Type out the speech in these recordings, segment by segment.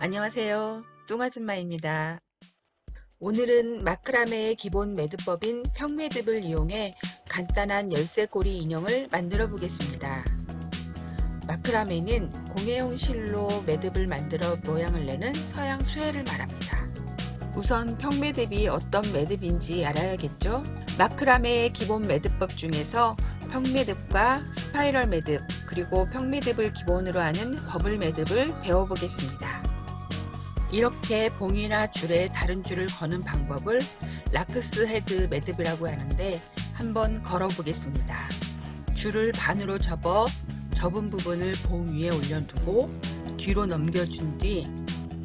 안녕하세요. 뚱아줌마입니다. 오늘은 마크라메의 기본 매듭법인 평매듭을 이용해 간단한 열쇠고리 인형을 만들어 보겠습니다. 마크라메는 공예용 실로 매듭을 만들어 모양을 내는 서양 수혜를 말합니다. 우선 평매듭이 어떤 매듭인지 알아야겠죠? 마크라메의 기본 매듭법 중에서 평매듭과 스파이럴 매듭, 그리고 평매듭을 기본으로 하는 버블 매듭을 배워보겠습니다. 이렇게 봉이나 줄에 다른 줄을 거는 방법을 락스 헤드 매듭이라고 하는데 한번 걸어 보겠습니다. 줄을 반으로 접어 접은 부분을 봉 위에 올려두고 뒤로 넘겨준 뒤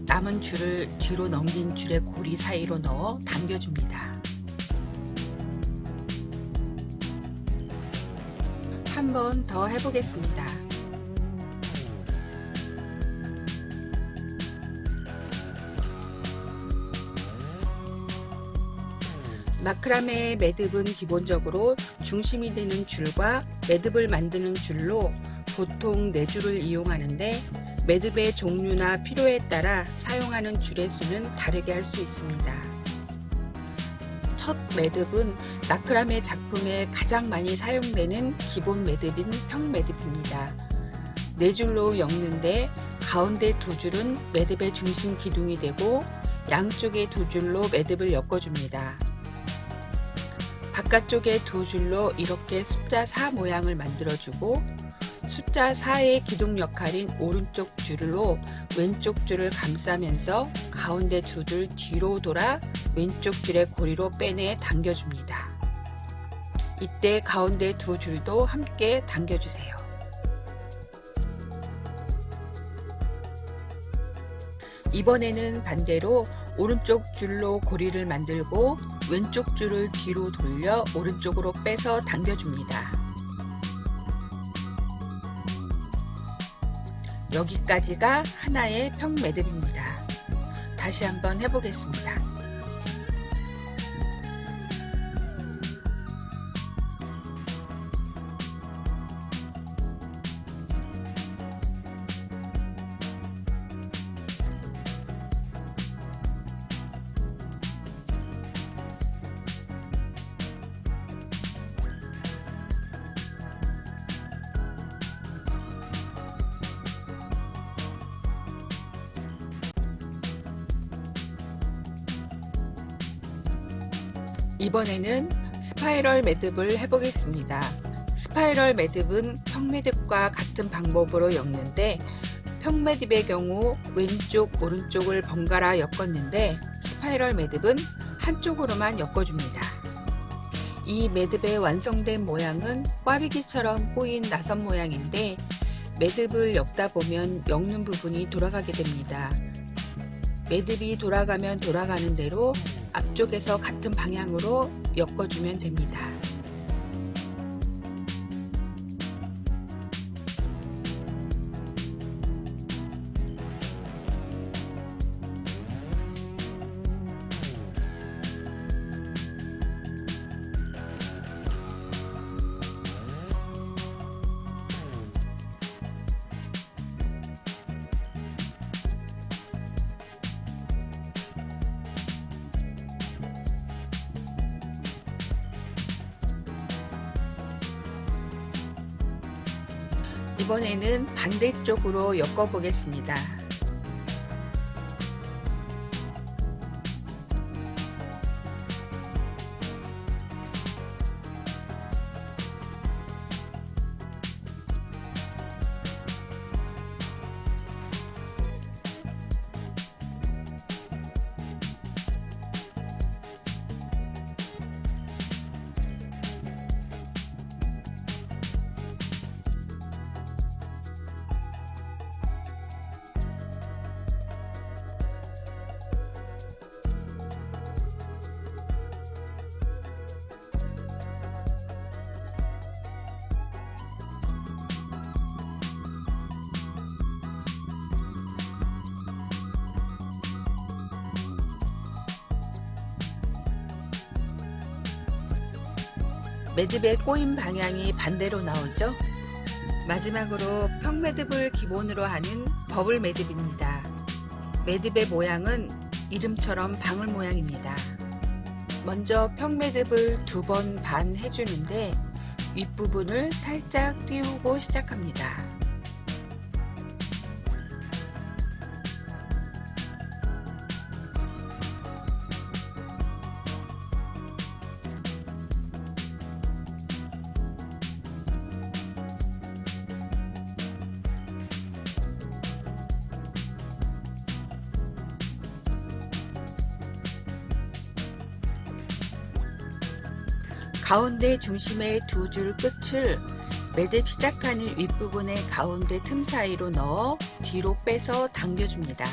남은 줄을 뒤로 넘긴 줄의 고리 사이로 넣어 당겨줍니다. 한 번 더 해보겠습니다. 마크라메 매듭은 기본적으로 중심이 되는 줄과 매듭을 만드는 줄로 보통 4줄을 이용하는데 매듭의 종류나 필요에 따라 사용하는 줄의 수는 다르게 할 수 있습니다. 첫 매듭은 마크라메 작품에 가장 많이 사용되는 기본 매듭인 평매듭입니다. 4줄로 엮는데 가운데 2줄은 매듭의 중심 기둥이 되고 양쪽의 2줄로 매듭을 엮어줍니다. 바깥쪽에 2줄로 이렇게 숫자 4 모양을 만들어주고 숫자 4의 기둥 역할인 오른쪽 줄로 왼쪽 줄을 감싸면서 가운데 2줄 뒤로 돌아 왼쪽 줄의 고리로 빼내 당겨줍니다. 이때 가운데 2줄도 함께 당겨주세요. 이번에는 반대로 오른쪽 줄로 고리를 만들고 왼쪽 줄을 뒤로 돌려 오른쪽으로 빼서 당겨줍니다. 여기까지가 하나의 평매듭입니다. 다시 한번 해보겠습니다. 이번에는 스파이럴 매듭을 해보겠습니다. 스파이럴 매듭은 평매듭과 같은 방법으로 엮는데 평매듭의 경우 왼쪽 오른쪽을 번갈아 엮었는데 스파이럴 매듭은 한쪽으로만 엮어줍니다. 이 매듭의 완성된 모양은 꽈배기처럼 꼬인 나선 모양인데 매듭을 엮다 보면 엮는 부분이 돌아가게 됩니다. 매듭이 돌아가면 돌아가는 대로 앞쪽에서 같은 방향으로 엮어주면 됩니다. 이번에는 반대쪽으로 엮어 보겠습니다. 매듭의 꼬임 방향이 반대로 나오죠. 마지막으로 평매듭을 기본으로 하는 버블 매듭입니다. 매듭의 모양은 이름처럼 방울 모양입니다. 먼저 평매듭을 2번 반 해주는데 윗부분을 살짝 띄우고 시작합니다. 가운데 중심의 2줄 끝을 매듭 시작하는 윗부분의 가운데 틈 사이로 넣어 뒤로 빼서 당겨줍니다.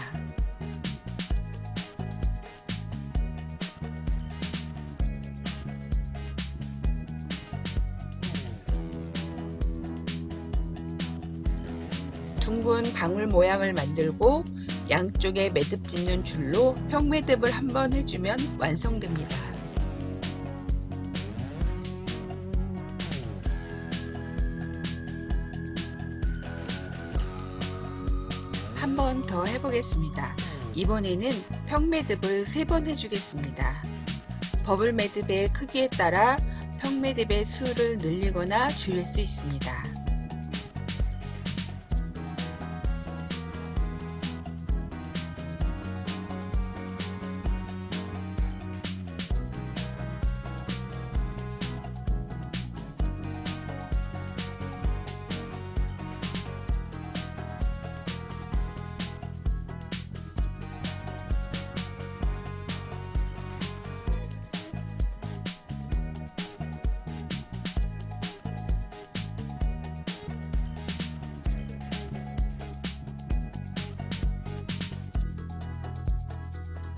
둥근 방울 모양을 만들고 양쪽에 매듭 짓는 줄로 평매듭을 한번 해주면 완성됩니다. 한 번 더 해보겠습니다. 이번에는 평매듭을 3번 해주겠습니다. 버블 매듭의 크기에 따라 평매듭의 수를 늘리거나 줄일 수 있습니다.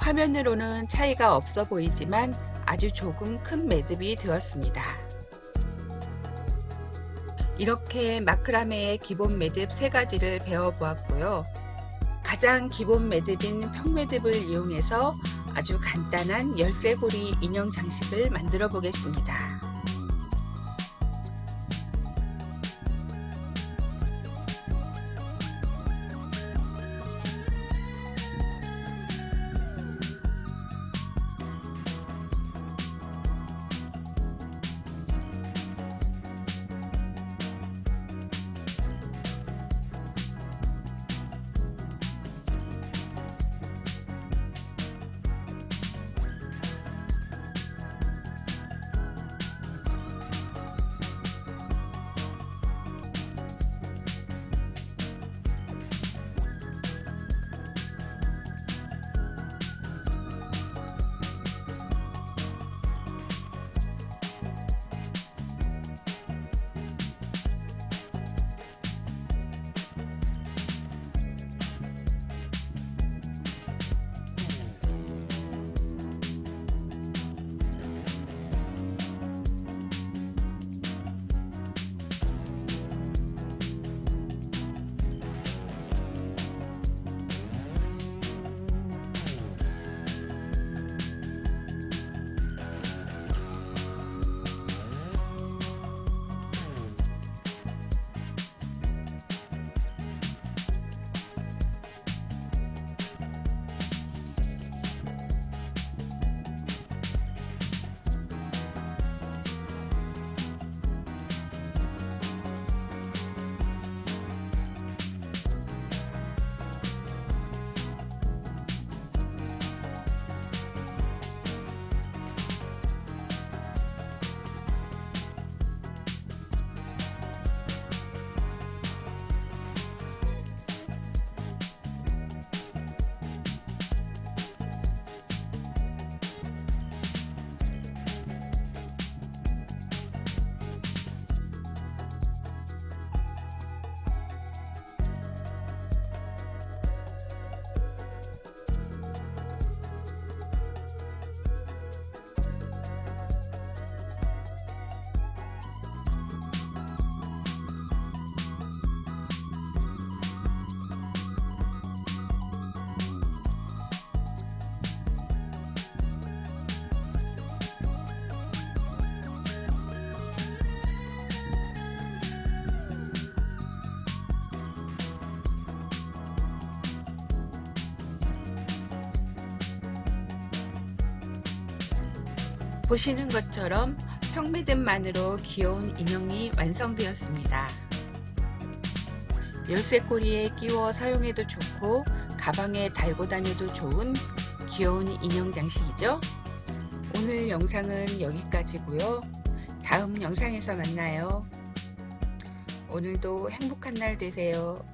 화면으로는 차이가 없어 보이지만 아주 조금 큰 매듭이 되었습니다. 이렇게 마크라메의 기본 매듭 3가지를 배워보았고요. 가장 기본 매듭인 평매듭을 이용해서 아주 간단한 열쇠고리 인형 장식을 만들어 보겠습니다. 보시는 것처럼 평매듭만으로 귀여운 인형이 완성되었습니다. 열쇠고리에 끼워 사용해도 좋고 가방에 달고 다녀도 좋은 귀여운 인형 장식이죠. 오늘 영상은 여기까지고요. 다음 영상에서 만나요. 오늘도 행복한 날 되세요.